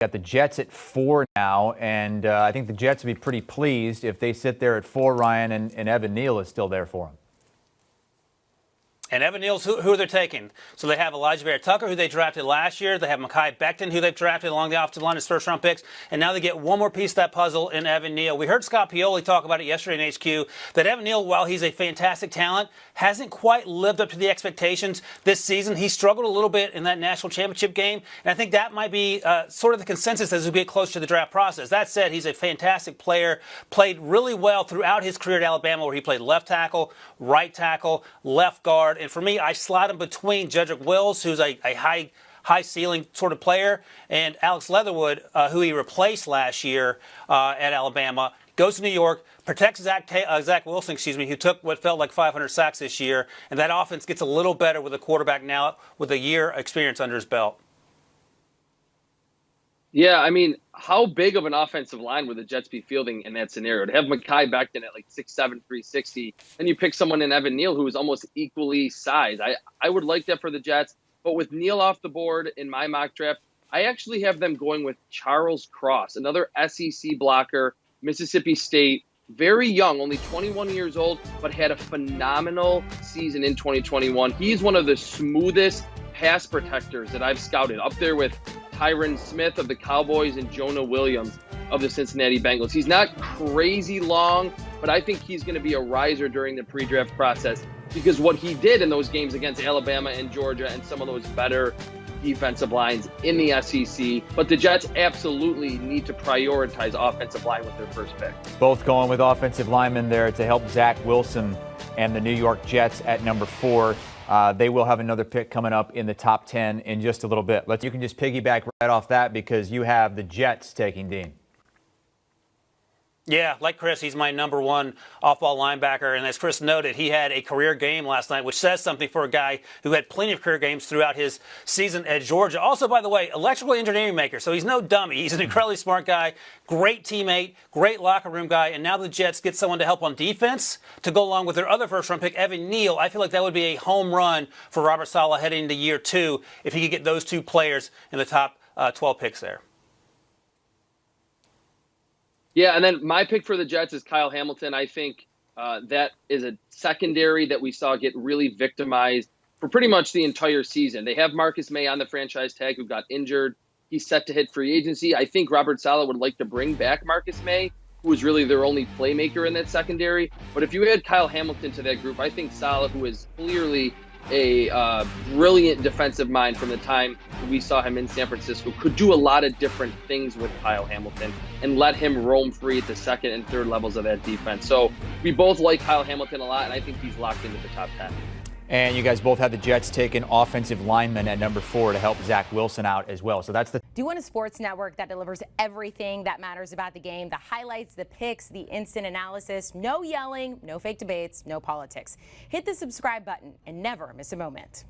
Got the Jets at 4 now, and I think the Jets would be pretty pleased if they sit there at 4, Ryan, and Evan Neal is still there for them. And Evan Neal's who they're taking. So they have Elijah Vera-Tucker, who they drafted last year. They have Mekhi Becton, who they've drafted along the offensive line as first-round picks. And now they get one more piece of that puzzle in Evan Neal. We heard Scott Pioli talk about it yesterday in HQ, that Evan Neal, while he's a fantastic talent, hasn't quite lived up to the expectations this season. He struggled a little bit in that national championship game. And I think that might be sort of the consensus as we get close to the draft process. That said, he's a fantastic player, played really well throughout his career at Alabama, where he played left tackle, right tackle, left guard. And for me, I slide him between Jedrick Wills, who's a high ceiling sort of player, and Alex Leatherwood, who he replaced last year at Alabama. Goes to New York, protects Zach Wilson, who took what felt like 500 sacks this year, and that offense gets a little better with a quarterback now with a year experience under his belt. Yeah, I mean, how big of an offensive line would the Jets be fielding in that scenario? To have Mekhi Becton at like 6'7", 360, and you pick someone in Evan Neal who is almost equally sized. I would like that for the Jets, but with Neal off the board in my mock draft, I actually have them going with Charles Cross, another SEC blocker, Mississippi State, very young, only 21 years old, but had a phenomenal season in 2021. He's one of the smoothest pass protectors that I've scouted, up there with Tyron Smith of the Cowboys and Jonah Williams of the Cincinnati Bengals. He's not crazy long, but I think he's going to be a riser during the pre-draft process because what he did in those games against Alabama and Georgia and some of those better defensive lines in the SEC. But the Jets absolutely need to prioritize offensive line with their first pick. Both going with offensive linemen there to help Zach Wilson and the New York Jets at number 4. They will have another pick coming up in the top 10 in just a little bit. You can just piggyback right off that because you have the Jets taking Dean. Yeah, like Chris, he's my number 1 off-ball linebacker. And as Chris noted, he had a career game last night, which says something for a guy who had plenty of career games throughout his season at Georgia. Also, by the way, electrical engineering maker, so he's no dummy. He's an incredibly smart guy, great teammate, great locker room guy. And now the Jets get someone to help on defense to go along with their other first-round pick, Evan Neal. I feel like that would be a home run for Robert Saleh heading into year 2 if he could get those 2 players in the top 12 picks there. Yeah, and then my pick for the Jets is Kyle Hamilton. I think that is a secondary that we saw get really victimized for pretty much the entire season. They have Marcus May on the franchise tag who got injured. He's set to hit free agency. I think Robert Saleh would like to bring back Marcus May, who was really their only playmaker in that secondary. But if you add Kyle Hamilton to that group, I think Saleh, who is clearly a brilliant defensive mind from the time we saw him in San Francisco, could do a lot of different things with Kyle Hamilton and let him roam free at the second and third levels of that defense. So we both like Kyle Hamilton a lot, and I think he's locked into the top 10. And you guys both have the Jets taking offensive lineman at number 4 to help Zach Wilson out as well. So that's the... Do you want a sports network that delivers everything that matters about the game? The highlights, the picks, the instant analysis, no yelling, no fake debates, no politics. Hit the subscribe button and never miss a moment.